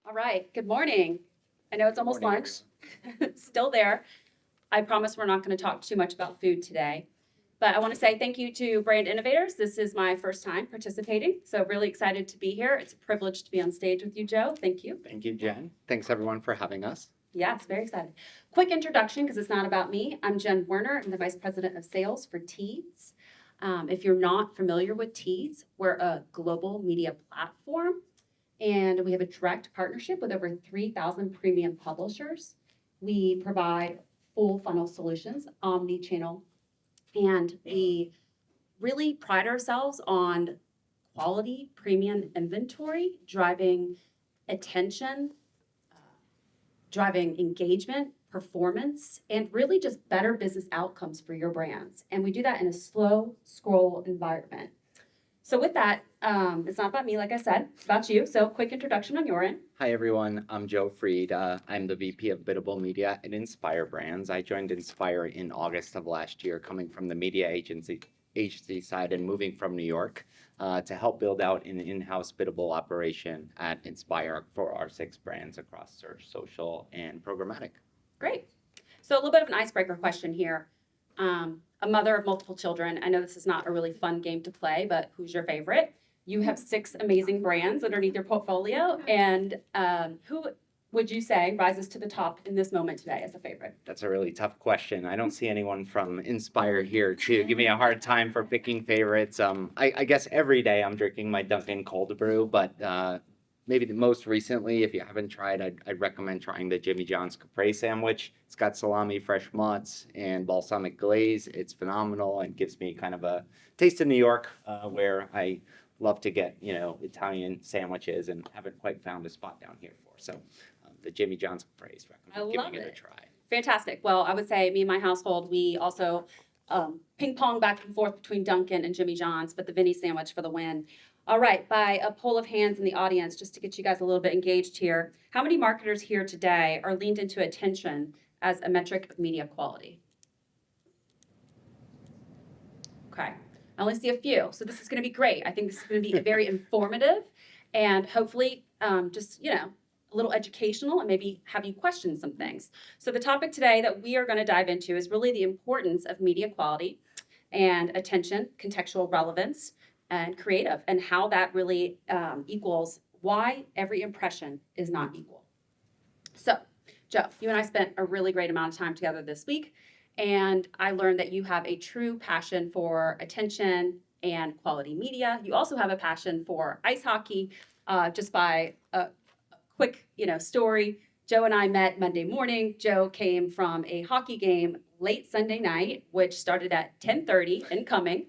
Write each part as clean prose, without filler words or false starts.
All right, good morning. I know it's almost Morning, lunch, still there. I promise we're not going to talk too much about food today. But I want to say thank you to Brand Innovators. This is my first time participating, so really excited to be here. It's a privilege to be on stage with you, Joe. Thank you. Thank you, Jen. Thanks everyone for having us. Yes, very excited. Quick introduction because it's not about me. I'm Jen Werner. I'm the Vice President of Sales for Teads. If you're not familiar with Teads, we're a global media platform and we have a direct partnership with over 3,000 premium publishers. We provide full funnel solutions, omni-channel, and we really pride ourselves on quality premium inventory, driving attention, driving engagement, performance, and really just better business outcomes for your brands. And we do that in a slow scroll environment. So with that, it's not about me, like I said, it's about you. So quick introduction on your end. Hi everyone, I'm Joe Freed. I'm the VP of Biddable Media at Inspire Brands. I joined Inspire in August of last year, coming from the media agency side and moving from New York to help build out an in-house biddable operation at Inspire for our 6 brands across search, social, and programmatic. Great. So a little bit of an icebreaker question here. A mother of multiple children. I know this is not a really fun game to play, but who's your favorite? You have 6 amazing brands underneath your portfolio, and who would you say rises to the top in this moment today as a favorite? That's a really tough question. I don't see anyone from Inspire here to give me a hard time for picking favorites. I guess every day I'm drinking my Dunkin' cold brew, but maybe the most recently, if you haven't tried, I'd recommend trying the Jimmy John's Capri sandwich. It's got salami, fresh mozz, and balsamic glaze. It's phenomenal and gives me kind of a taste of New York, where I love to get, Italian sandwiches and haven't quite found a spot down here for. So the Jimmy John's Capri is recommend giving it a try. Fantastic. Well, I would say me and my household, we also ping pong back and forth between Dunkin' and Jimmy John's, but the Vinny sandwich for the win. All right, by a poll of hands in the audience, just to get you guys a little bit engaged here, how many marketers here today are leaned into attention as a metric of media quality? Okay, I only see a few, so this is going to be great. I think this is going to be very informative and hopefully just, a little educational and maybe have you question some things. So the topic today that we are going to dive into is really the importance of media quality and attention, contextual relevance, and creative, and how that really equals why every impression is not equal. So, Joe, you and I spent a really great amount of time together this week, and I learned that you have a true passion for attention and quality media. You also have a passion for ice hockey. Just by a quick, story, Joe and I met Monday morning. Joe came from a hockey game late Sunday night, which started at 10:30 incoming.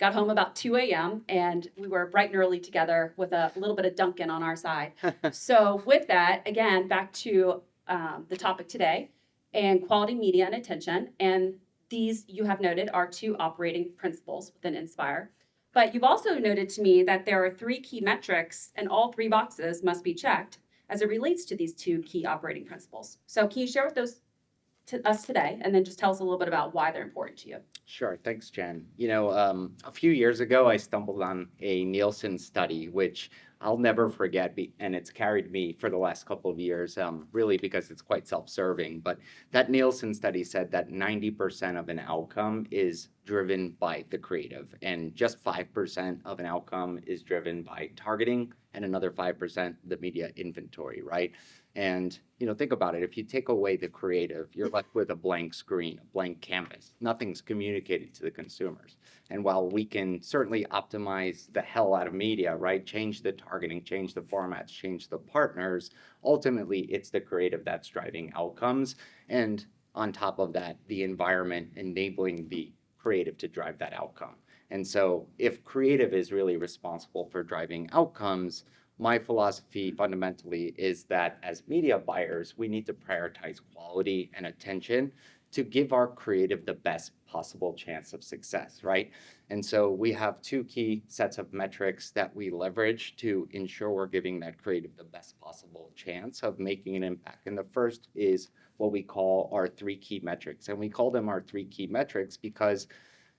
Got home about 2 a.m. and we were bright and early together with a little bit of Dunkin' on our side. So with that, again, back to the topic today and quality media and attention. And these, you have noted, are 2 operating principles within Inspire. But you've also noted to me that there are 3 key metrics and all 3 boxes must be checked as it relates to these 2 key operating principles. So can you share with those to us today, and then just tell us a little bit about why they're important to you? Sure. Thanks, Jen. A few years ago, I stumbled on a Nielsen study, which I'll never forget, and it's carried me for the last couple of years, really because it's quite self-serving. But that Nielsen study said that 90% of an outcome is driven by the creative, and just 5% of an outcome is driven by targeting, and another 5% the media inventory, right? And, think about it. If you take away the creative, you're left with a blank screen, a blank canvas. Nothing's communicated to the consumers. And while we can certainly optimize the hell out of media, right? Change the targeting, change the formats, change the partners, ultimately it's the creative that's driving outcomes. And on top of that, the environment enabling the creative to drive that outcome. And so if creative is really responsible for driving outcomes, my philosophy fundamentally is that as media buyers, we need to prioritize quality and attention to give our creative the best possible chance of success, right? And so we have 2 key sets of metrics that we leverage to ensure we're giving that creative the best possible chance of making an impact. And the first is what we call our 3 key metrics. And we call them our 3 key metrics because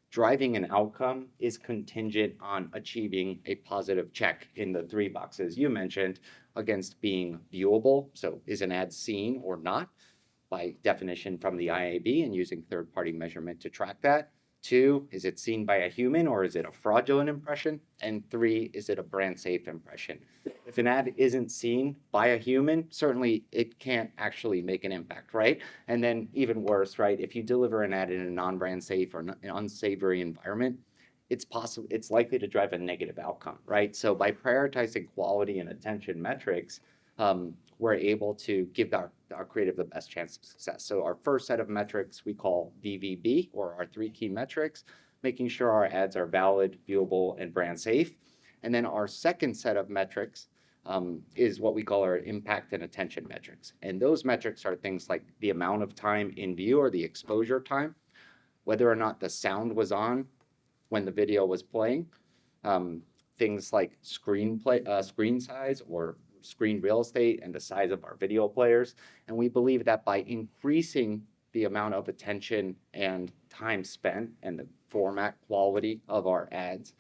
driving an outcome is contingent on achieving a positive check in the 3 boxes you mentioned against being viewable. So is an ad seen or not? By definition from the IAB and using third-party measurement to track that. 2, is it seen by a human or is it a fraudulent impression? And 3, is it a brand safe impression? If an ad isn't seen by a human, certainly it can't actually make an impact, right? And then even worse, right? If you deliver an ad in a non-brand safe or an unsavory environment, it's likely to drive a negative outcome, right? So by prioritizing quality and attention metrics, we're able to give our creative the best chance of success. So our first set of metrics we call VVB, or our 3 key metrics, making sure our ads are valid, viewable, and brand safe. And then our second set of metrics is what we call our impact and attention metrics. And those metrics are things like the amount of time in view or the exposure time, whether or not the sound was on when the video was playing, things like screen size or screen real estate and the size of our video players. And we believe that by increasing the amount of attention and time spent and the format quality of our ads,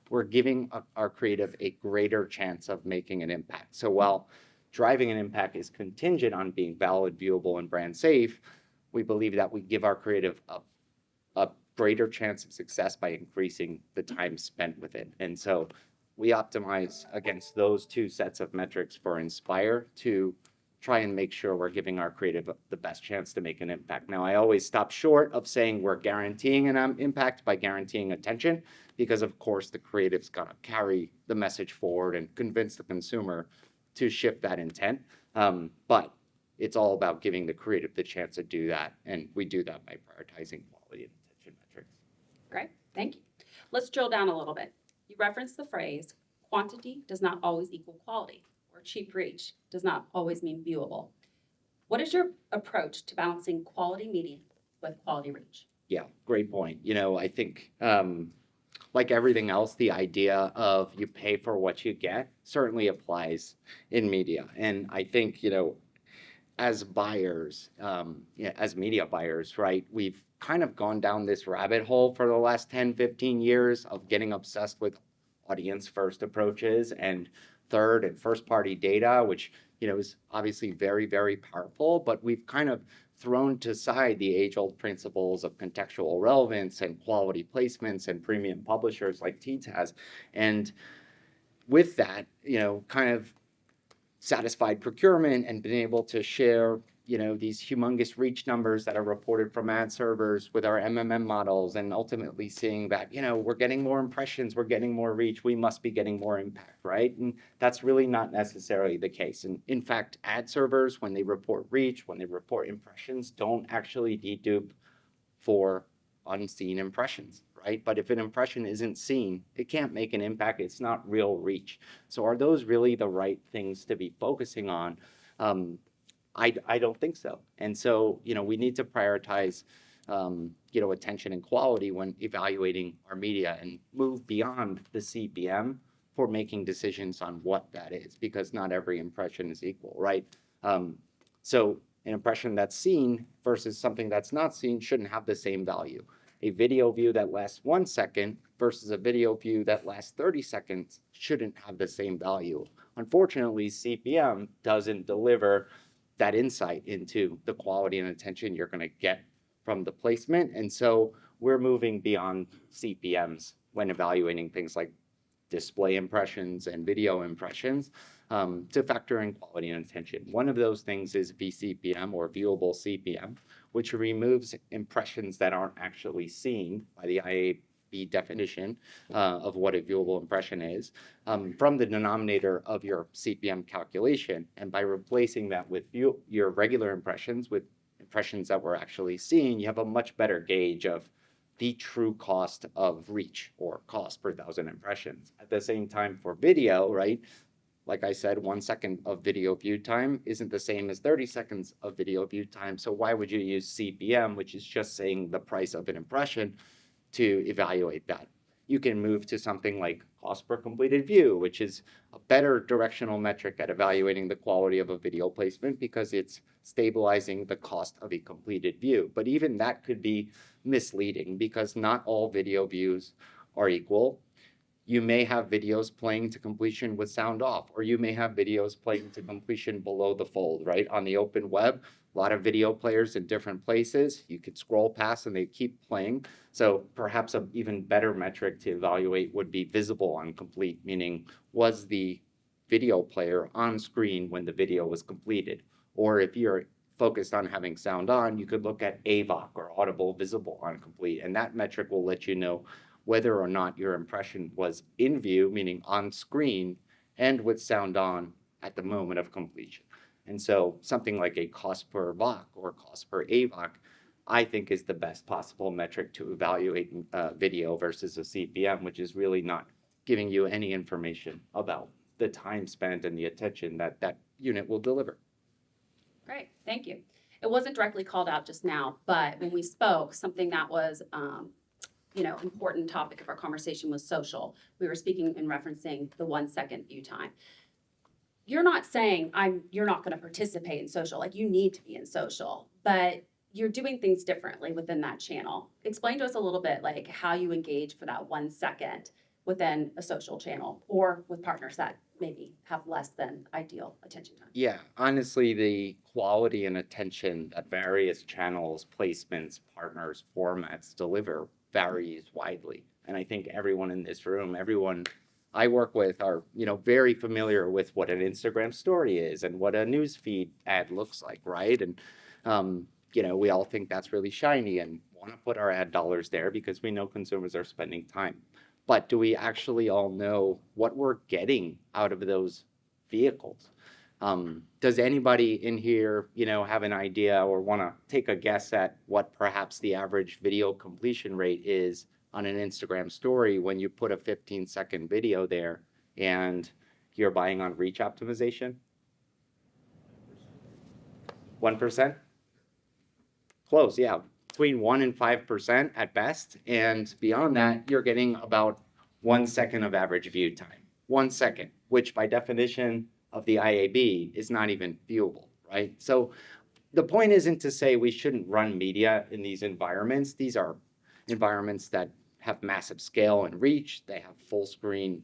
we're giving our creative a greater chance of making an impact. So while driving an impact is contingent on being valid, viewable, and brand safe, we believe that we give our creative a greater chance of success by increasing the time spent with it. And so we optimize against those 2 sets of metrics for Inspire to try and make sure we're giving our creative the best chance to make an impact. Now, I always stop short of saying we're guaranteeing an impact by guaranteeing attention, because of course the creative's gonna carry the message forward and convince the consumer to shift that intent. But it's all about giving the creative the chance to do that, and we do that by prioritizing quality and attention metrics. Great, thank you. Let's drill down a little bit. You referenced the phrase, quantity does not always equal quality, or cheap reach does not always mean viewable. What is your approach to balancing quality media with quality reach? Yeah, great point. I think like everything else, the idea of you pay for what you get certainly applies in media. And I think, as buyers, as media buyers, right, we've kind of gone down this rabbit hole for the last 10, 15 years of getting obsessed with audience first approaches and third and first party data, which, is obviously very, very powerful, but we've kind of thrown to side the age-old principles of contextual relevance and quality placements and premium publishers like Teads has. And with that, kind of satisfied procurement and been able to share, these humongous reach numbers that are reported from ad servers with our MMM models, and ultimately seeing that, we're getting more impressions, we're getting more reach, we must be getting more impact, right? And that's really not necessarily the case. And in fact, ad servers, when they report reach, when they report impressions, don't actually dedupe for unseen impressions, right? But if an impression isn't seen, it can't make an impact. It's not real reach. So are those really the right things to be focusing on? I don't think so. And so, we need to prioritize, attention and quality when evaluating our media and move beyond the CPM for making decisions on what that is, because not every impression is equal, right? So an impression that's seen versus something that's not seen shouldn't have the same value. A video view that lasts 1 second versus a video view that lasts 30 seconds shouldn't have the same value. Unfortunately, CPM doesn't deliver that insight into the quality and attention you're going to get from the placement. And so we're moving beyond CPMs when evaluating things like display impressions and video impressions to factor in quality and attention. One of those things is VCPM, or viewable CPM, which removes impressions that aren't actually seen by the IAB definition of what a viewable impression is from the denominator of your CPM calculation. And by replacing that with your regular impressions with impressions that were actually seen, you have a much better gauge of the true cost of reach, or cost per 1,000 impressions. At the same time, for video, right? Like I said, 1 second of video view time isn't the same as 30 seconds of video view time. So why would you use CPM, which is just saying the price of an impression, to evaluate that? you can move to something like cost per completed view, which is a better directional metric at evaluating the quality of a video placement because it's stabilizing the cost of a completed view. But even that could be misleading because not all video views are equal. You may have videos playing to completion with sound off, or you may have videos playing to completion below the fold, right? On the open web, a lot of video players in different places. You could scroll past and they keep playing. So perhaps an even better metric to evaluate would be visible on complete, meaning was the video player on screen when the video was completed? Or if you're focused on having sound on, you could look at AVOC or audible visible on complete, and that metric will let you know whether or not your impression was in view, meaning on screen, and with sound on at the moment of completion. And so something like a cost per VOC or cost per AVOC, I think is the best possible metric to evaluate video versus a CPM, which is really not giving you any information about the time spent and the attention that that unit will deliver. Great, thank you. It wasn't directly called out just now, but when we spoke, something that was important topic of our conversation was social. We were speaking and referencing the 1 second view time. You're not saying you're not going to participate in social, like you need to be in social, but you're doing things differently within that channel. Explain to us a little bit like how you engage for that 1 second within a social channel or with partners that maybe have less than ideal attention time. Yeah, honestly, the quality and attention that various channels, placements, partners, formats deliver varies widely. And I think everyone in this room, everyone I work with are, very familiar with what an Instagram story is and what a newsfeed ad looks like, right? And, we all think that's really shiny and want to put our ad dollars there because we know consumers are spending time. But do we actually all know what we're getting out of those vehicles? Does anybody in here, have an idea or want to take a guess at what perhaps the average video completion rate is on an Instagram story when you put a 15-second video there and you're buying on reach optimization? 1%? Close, yeah. Between 1% and 5% at best. And beyond that, you're getting about 1 second of average view time. 1 second, which by definition of the IAB is not even viewable, right? So the point isn't to say we shouldn't run media in these environments. These are environments that have massive scale and reach. They have full screen,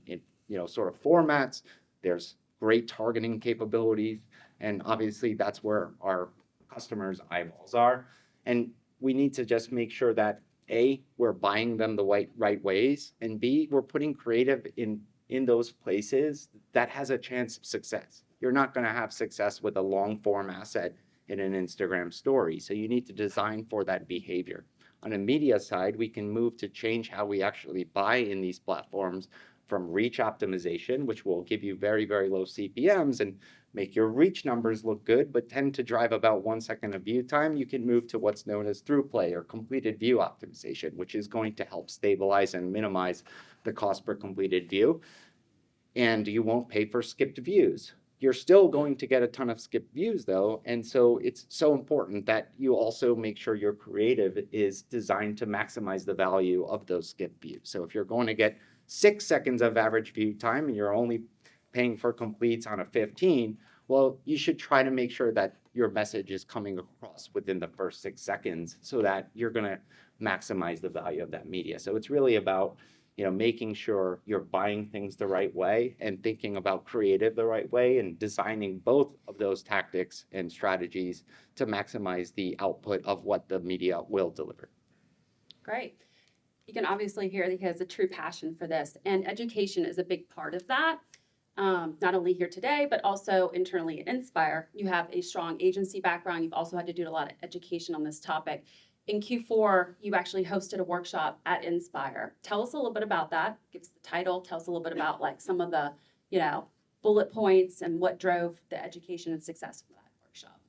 sort of formats. There's great targeting capabilities. And obviously that's where our customers' eyeballs are. And we need to just make sure that A, we're buying them the right ways, and B, we're putting creative in those places that has a chance of success. You're not going to have success with a long form asset in an Instagram story. So you need to design for that behavior. On a media side, we can move to change how we actually buy in these platforms from reach optimization, which will give you very, very low CPMs and make your reach numbers look good, but tend to drive about 1 second of view time. You can move to what's known as through play or completed view optimization, which is going to help stabilize and minimize the cost per completed view. And you won't pay for skipped views. You're still going to get a ton of skipped views though. And so it's so important that you also make sure your creative is designed to maximize the value of those skipped views. So if you're going to get 6 seconds of average view time and you're only paying for completes on a 15, well, you should try to make sure that your message is coming across within the first 6 seconds so that you're going to maximize the value of that media. So it's really about making sure you're buying things the right way and thinking about creative the right way and designing both of those tactics and strategies to maximize the output of what the media will deliver. Great. You can obviously hear that he has a true passion for this, and education is a big part of that. Not only here today, but also internally at Inspire. You have a strong agency background. You've also had to do a lot of education on this topic. In Q4, you actually hosted a workshop at Inspire. Tell us a little bit about that. Give us the title. Tell us a little bit about like some of the, bullet points and what drove the education and success of that workshop.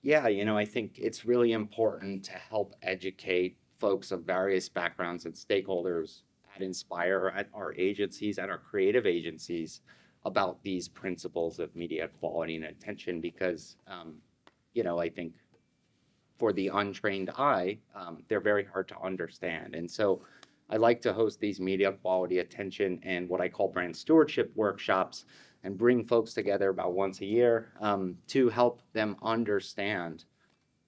Yeah, I think it's really important to help educate folks of various backgrounds and stakeholders at Inspire, at our agencies, at our creative agencies about these principles of media quality and attention because, I think for the untrained eye, they're very hard to understand. And so I like to host these media quality attention and what I call brand stewardship workshops and bring folks together about once a year to help them understand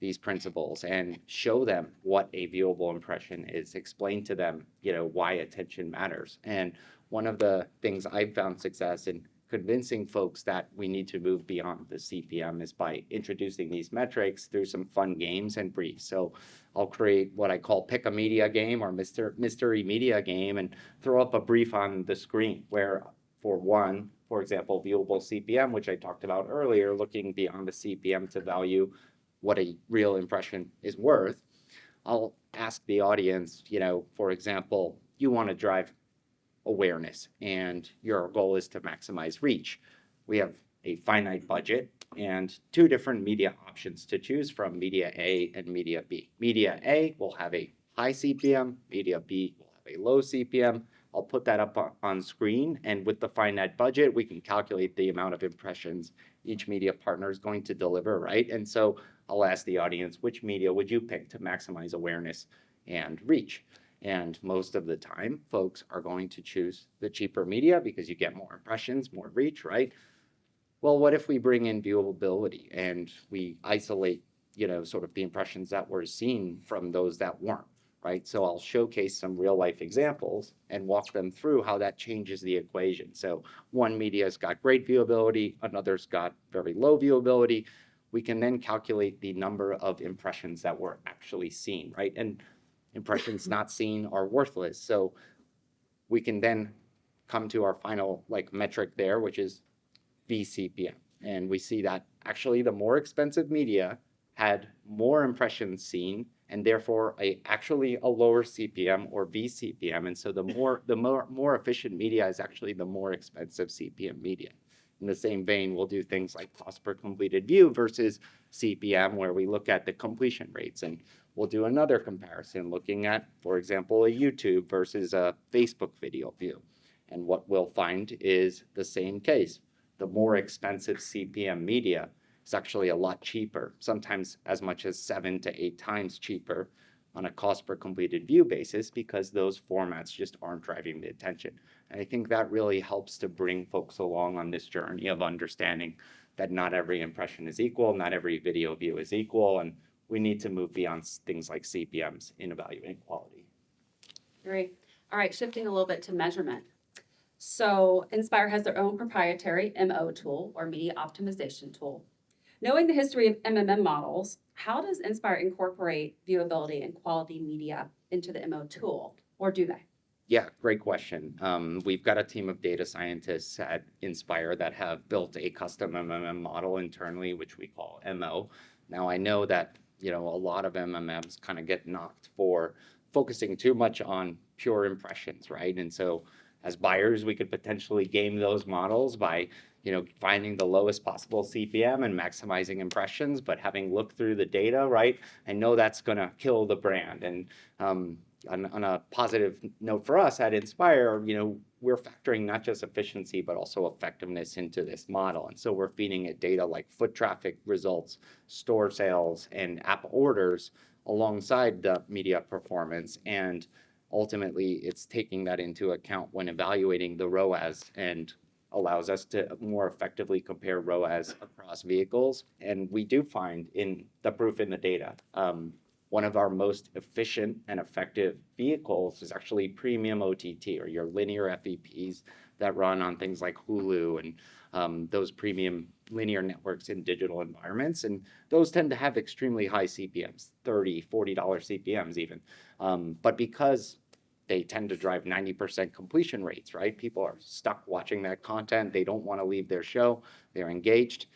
these principles and show them what a viewable impression is, explain to them, why attention matters. And one of the things I've found success in convincing folks that we need to move beyond the CPM is by introducing these metrics through some fun games and briefs. So I'll create what I call pick a media game or mystery media game and throw up a brief on the screen where for example, viewable CPM, which I talked about earlier, looking beyond the CPM to value what a real impression is worth. I'll ask the audience, for example, you want to drive awareness and your goal is to maximize reach. We have a finite budget and two different media options to choose from, media A and media B. Media A will have a high CPM, media B will have a low CPM. I'll put that up on screen, and with the finite budget, we can calculate the amount of impressions each media partner is going to deliver, right? And so I'll ask the audience, which media would you pick to maximize awareness and reach? And most of the time, folks are going to choose the cheaper media because you get more impressions, more reach, right? Well, what if we bring in viewability and we isolate, sort of the impressions that were seen from those that weren't, right? So I'll showcase some real life examples and walk them through how that changes the equation. So one media's got great viewability, another's got very low viewability. We can then calculate the number of impressions that were actually seen, right? And impressions not seen are worthless. So we can then come to our final metric there, which is VCPM. And we see that actually the more expensive media had more impressions seen and therefore actually a lower CPM or VCPM. And so the more efficient media is actually the more expensive CPM media. In the same vein, we'll do things like cost per completed view versus CPM, where we look at the completion rates. And we'll do another comparison looking at, for example, a YouTube versus a Facebook video view. And what we'll find is the same case. The more expensive CPM media is actually a lot cheaper, sometimes as much as 7 to 8 times cheaper on a cost per completed view basis, because those formats just aren't driving the attention. And I think that really helps to bring folks along on this journey of understanding that not every impression is equal, not every video view is equal, and we need to move beyond things like CPMs in evaluating quality. Great. All right, shifting a little bit to measurement. So Inspire has their own proprietary MO tool, or media optimization tool. Knowing the history of MMM models, how does Inspire incorporate viewability and quality media into the MO tool, or do they? Yeah, great question. We've got a team of data scientists at Inspire that have built a custom MMM model internally, which we call MO. Now, I know that a lot of MMMs kind of get knocked for focusing too much on pure impressions, right? And so as buyers, we could potentially game those models by finding the lowest possible CPM and maximizing impressions, but having looked through the data, right, I know that's going to kill the brand. And on a positive note for us at Inspire, we're factoring not just efficiency, but also effectiveness into this model. And so we're feeding it data like foot traffic results, store sales, and app orders alongside the media performance. And ultimately, it's taking that into account when evaluating the ROAS and allows us to more effectively compare ROAS across vehicles. And we do find in the proof in the data, one of our most efficient and effective vehicles is actually premium OTT, or your linear FEPs that run on things like Hulu and those premium linear networks in digital environments. And those tend to have extremely high CPMs, $30, $40 CPMs even. But because they tend to drive 90% completion rates, right? People are stuck watching that content. They don't want to leave their show. They're engaged.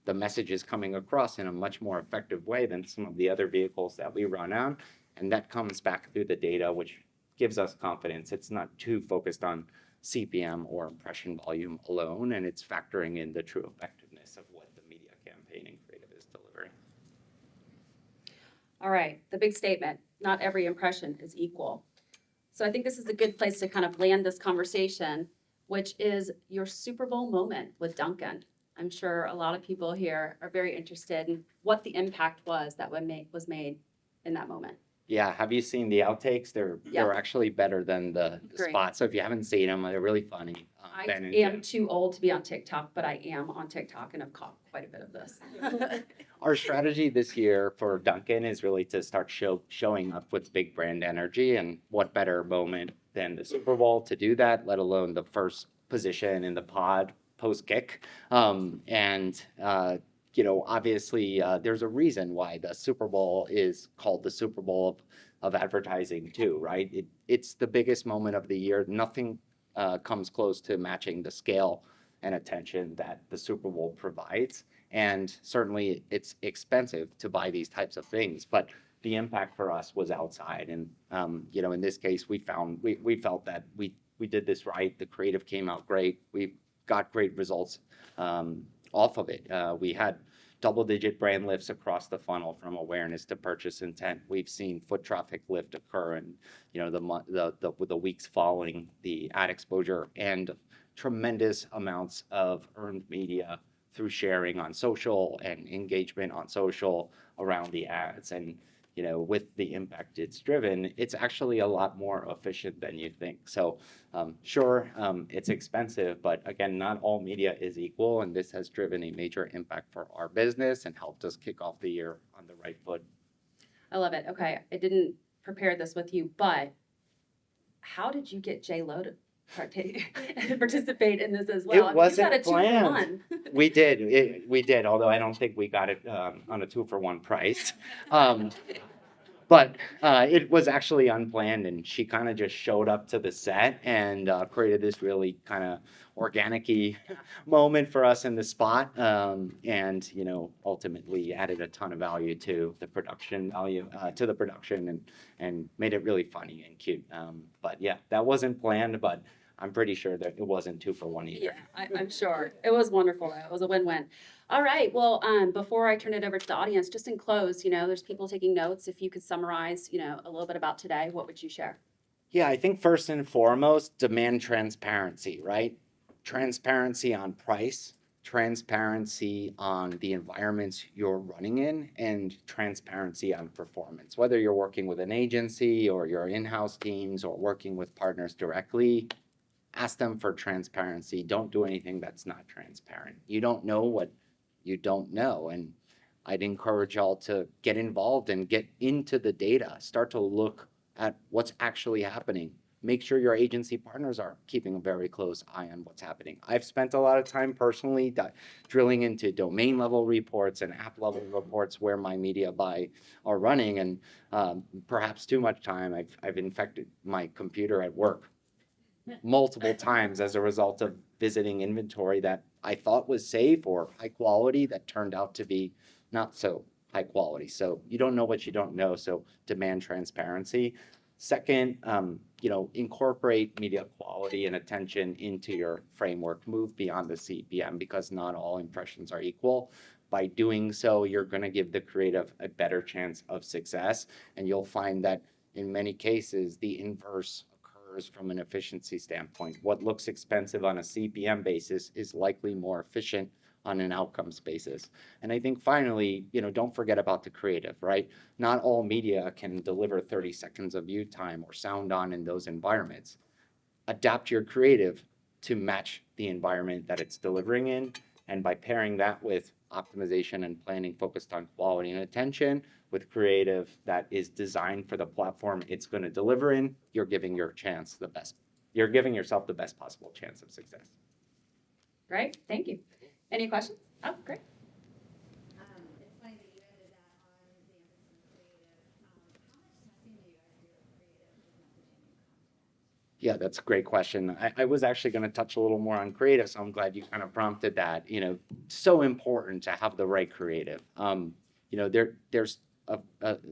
The message is coming across in a much more effective way than some of the other vehicles that we run on. And that comes back through the data, which gives us confidence. It's not too focused on CPM or impression volume alone, and it's factoring in the true effectiveness of what the media campaign and creative is delivering. All right, the big statement, not every impression is equal. So I think this is a good place to kind of land this conversation, which is your Super Bowl moment with Duncan. I'm sure a lot of people here are very interested in what the impact was that was made in that moment. Yeah, have you seen the outtakes? They're Yeah. they're actually better than the Great. spots. So if you haven't seen them, they're really funny. I Ben and am Jen. too old to be on TikTok, but I am on TikTok and I've caught quite a bit of this. Our strategy this year for Dunkin' is really to start showing up with big brand energy, and what better moment than the Super Bowl to do that, let alone the first position in the pod post kick. Obviously, there's a reason why the Super Bowl is called the Super Bowl of advertising too, right? It's the biggest moment of the year. Nothing comes close to matching the scale and attention that the Super Bowl provides. And certainly it's expensive to buy these types of things, but the impact for us was outside. And, in this case, we felt that we did this right. The creative came out great. We got great results off of it. We had double-digit brand lifts across the funnel from awareness to purchase intent. We've seen foot traffic lift occur in, the weeks following the ad exposure, and tremendous amounts of earned media through sharing on social and engagement on social around the ads. And, with the impact it's driven, it's actually a lot more efficient than you think. So sure, it's expensive, but again, not all media is equal. And this has driven a major impact for our business and helped us kick off the year on the right foot. I love it. Okay, I didn't prepare this with you, but how did you get J-Lo to participate in this as well? It wasn't You've got a 2-for-1. We did, although I don't think we got it on a 2-for-1 price. But it was actually unplanned, and she kind of just showed up to the set and created this really kind of organic-y moment for us in the spot, and ultimately added a ton of value to the production and made it really funny and cute. But yeah, that wasn't planned, but I'm pretty sure that it wasn't 2-for-1 either. Yeah, I'm sure. It was wonderful, though. It was a win-win. All right. Well, before I turn it over to the audience, just in close, there's people taking notes. If you could summarize, a little bit about today, what would you share? Yeah, I think first and foremost, demand transparency, right? Transparency on price, transparency on the environments you're running in, and transparency on performance. Whether you're working with an agency or your in-house teams or working with partners directly, ask them for transparency. Don't do anything that's not transparent. You don't know what you don't know. And I'd encourage y'all to get involved and get into the data. Start to look at what's actually happening. Make sure your agency partners are keeping a very close eye on what's happening. I've spent a lot of time personally drilling into domain level reports and app level reports where my media buy are running, and perhaps too much time. I've infected my computer at work multiple times as a result of visiting inventory that I thought was safe or high quality that turned out to be not so high quality. So you don't know what you don't know. So demand transparency. Second, incorporate media quality and attention into your framework. Move beyond the CPM, because not all impressions are equal. By doing so, you're going to give the creative a better chance of success. And you'll find that in many cases, the inverse from an efficiency standpoint. What looks expensive on a CPM basis is likely more efficient on an outcomes basis. And I think finally, don't forget about the creative, right? Not all media can deliver 30 seconds of view time or sound on in those environments. Adapt your creative to match the environment that it's delivering in. And by pairing that with optimization and planning focused on quality and attention, with creative that is designed for the platform it's going to deliver in, you're giving yourself the best possible chance of success. Great, thank you. Any questions? Oh, great. It's funny that you ended that on the emphasis on creative. How much testing do you guys do with creative with messaging and content? Yeah, that's a great question. I was actually going to touch a little more on creative, so I'm glad you kind of prompted that. So important to have the right creative. There's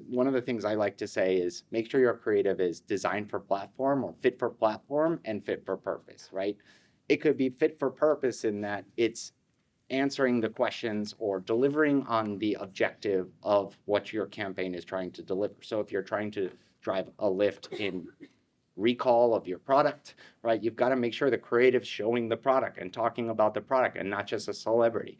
one of the things I like to say is make sure your creative is designed for platform or fit for platform and fit for purpose, right? It could be fit for purpose in that it's answering the questions or delivering on the objective of what your campaign is trying to deliver. So if you're trying to drive a lift in recall of your product, right, you've got to make sure the creative's showing the product and talking about the product and not just a celebrity.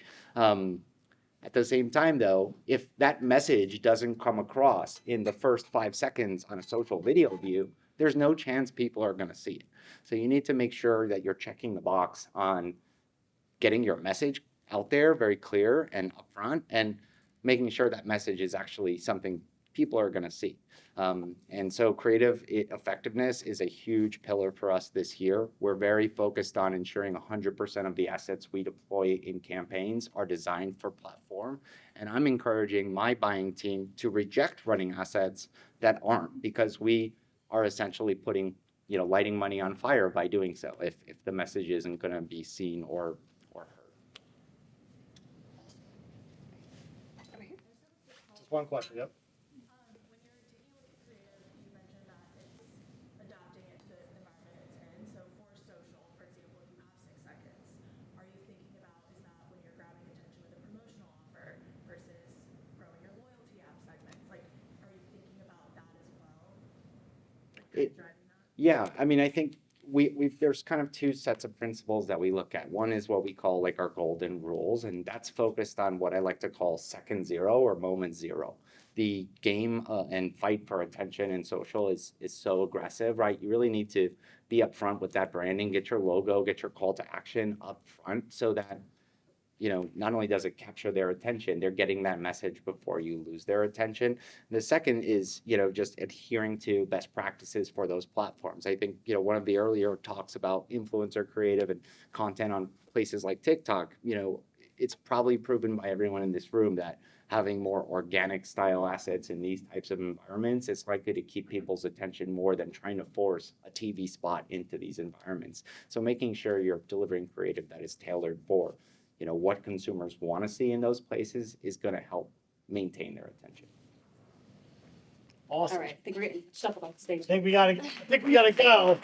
At the same time, though, if that message doesn't come across in the first 5 seconds on a social video view, there's no chance people are going to see it. So you need to make sure that you're checking the box on getting your message out there very clear and upfront, and making sure that message is actually something people are going to see. And so creative effectiveness is a huge pillar for us this year. We're very focused on ensuring 100% of the assets we deploy in campaigns are designed for platform. And I'm encouraging my buying team to reject running assets that aren't, because we are essentially putting, lighting money on fire by doing so if the message isn't going to be seen or heard. Just one question, yep. When you're taking a look at creative, you mentioned that it's adapting it to the environment it's in. So for social, for example, if you have 6 seconds, are you thinking about, is that when you're grabbing attention with a promotional offer versus growing your loyalty app segments? Like, are you thinking about that as well? Like, driving that? Yeah, I mean, I think there's kind of 2 sets of principles that we look at. One is what we call like our golden rules, and that's focused on what I like to call second zero or moment zero. The game and fight for attention in social is so aggressive, right? You really need to be upfront with that branding, get your logo, get your call to action up front, so that not only does it capture their attention, they're getting that message before you lose their attention. The second is, just adhering to best practices for those platforms. I think, one of the earlier talks about influencer creative and content on places like TikTok, it's probably proven by everyone in this room that having more organic style assets in these types of environments is likely to keep people's attention more than trying to force a TV spot into these environments. So making sure you're delivering creative that is tailored for what consumers want to see in those places is going to help maintain their attention. Awesome. All right, I think we're getting shuffled off the stage. I think we gotta go.